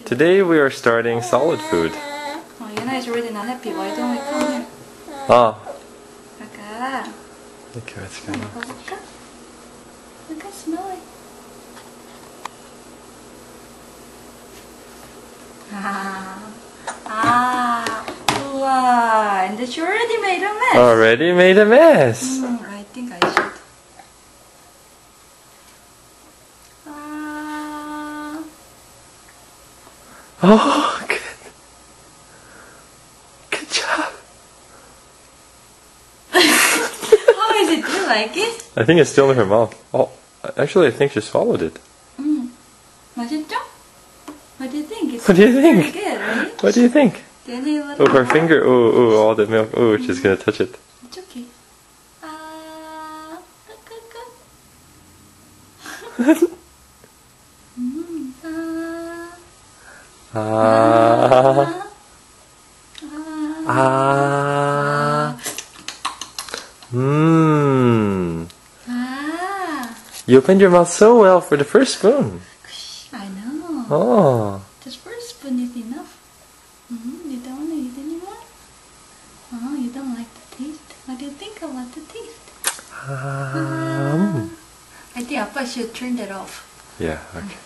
Today we are starting solid food. Oh, Yuna is already not happy. Why don't we come here? 아, 아까 이렇게 같이 가요. 먹어볼까? Look at smell it. 우와, and she already made a mess. Already made a mess. I think I should. Oh, good. Good job. How is it? Do you like it? I think it's still in her mouth. Oh, actually, I think she swallowed it. 맛있죠? What do you think? It's What do you think? very good, right? What do you think? Do you need a Oh, little her more? finger. Oh, all the milk. Oh, she's gonna touch it. It's okay. Ah. Ah. Mmm. You opened your mouth so well for the first spoon. I know. Oh. Just first spoon is enough. You don't want to eat anymore? Oh, you don't like the taste. What do you think about the taste? I think Appa should turn that off. Yeah, okay.